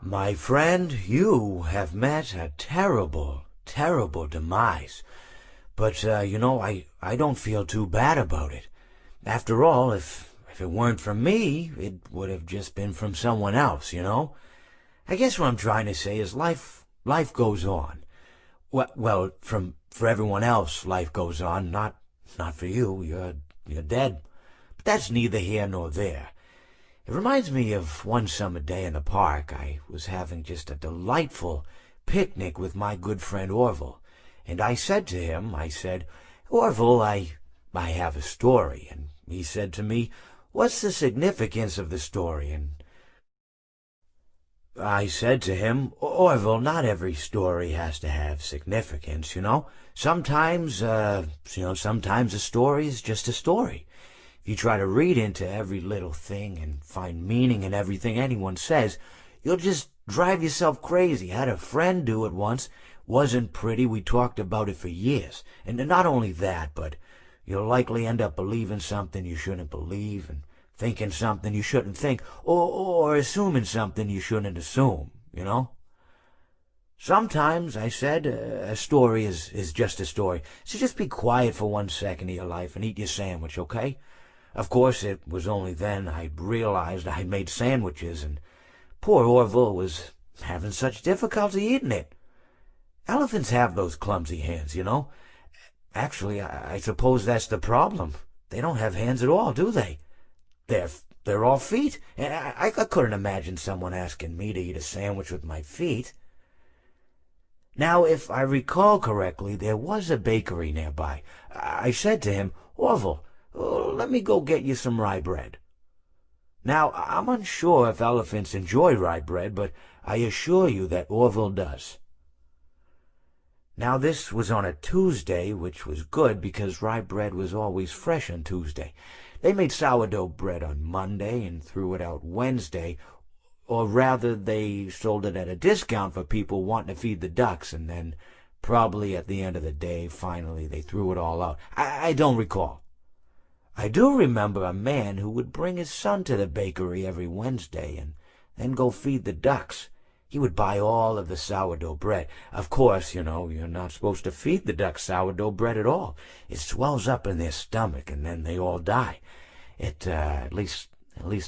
My friend, you have met a terrible, terrible demise. But, I don't feel too bad about it. After all, if it weren't from me, it would have just been from someone else. I guess what I'm trying to say is life goes on. Well, for everyone else, life goes on, not for you. You're dead. But that's neither here nor there. It reminds me of one summer day in the park. I was having just a delightful picnic with my good friend Orville, and I said to him, Orville, I have a story. And he said to me, what's the significance of the story? And I said to him, Orville, not every story has to have significance. Sometimes a story is just a story. If you try to read into every little thing and find meaning in everything anyone says, you'll just drive yourself crazy. I had a friend do it once. Wasn't pretty. We talked about it for years. And not only that, but you'll likely end up believing something you shouldn't believe, and thinking something you shouldn't think, or assuming something you shouldn't assume. Sometimes, I said, a story is just a story. So just be quiet for 1 second of your life and eat your sandwich, okay? Of course, it was only then I realized I'd made sandwiches, and poor Orville was having such difficulty eating it. Elephants have those clumsy hands. Actually, I suppose that's the problem. They don't have hands at all, do they? They're all feet, and I couldn't imagine someone asking me to eat a sandwich with my feet. Now, if I recall correctly, there was a bakery nearby. I said to him, Orville, let me go get you some rye bread. Now, I'm unsure if elephants enjoy rye bread, but I assure you that Orville does. Now, this was on a Tuesday, which was good because rye bread was always fresh on Tuesday. They made sourdough bread on Monday and threw it out Wednesday, or rather they sold it at a discount for people wanting to feed the ducks, and then probably at the end of the day, finally, they threw it all out. I don't recall. I do remember a man who would bring his son to the bakery every Wednesday and then go feed the ducks. He would buy all of the sourdough bread. Of course, you're not supposed to feed the ducks sourdough bread at all. It swells up in their stomach and then they all die. At least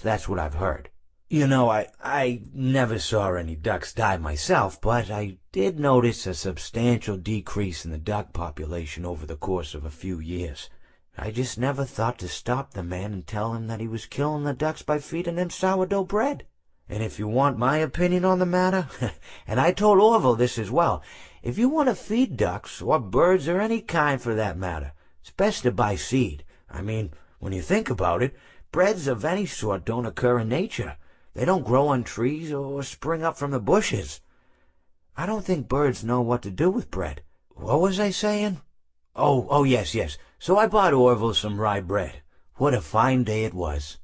that's what I've heard. I never saw any ducks die myself, but I did notice a substantial decrease in the duck population over the course of a few years. I just never thought to stop the man and tell him that he was killing the ducks by feeding them sourdough bread. And if you want my opinion on the matter, and I told Orville this as well, if you want to feed ducks, or birds, or any kind for that matter, it's best to buy seed. I mean, when you think about it, breads of any sort don't occur in nature. They don't grow on trees or spring up from the bushes. I don't think birds know what to do with bread. What was I saying? Oh, yes. So I bought Orville some rye bread. What a fine day it was.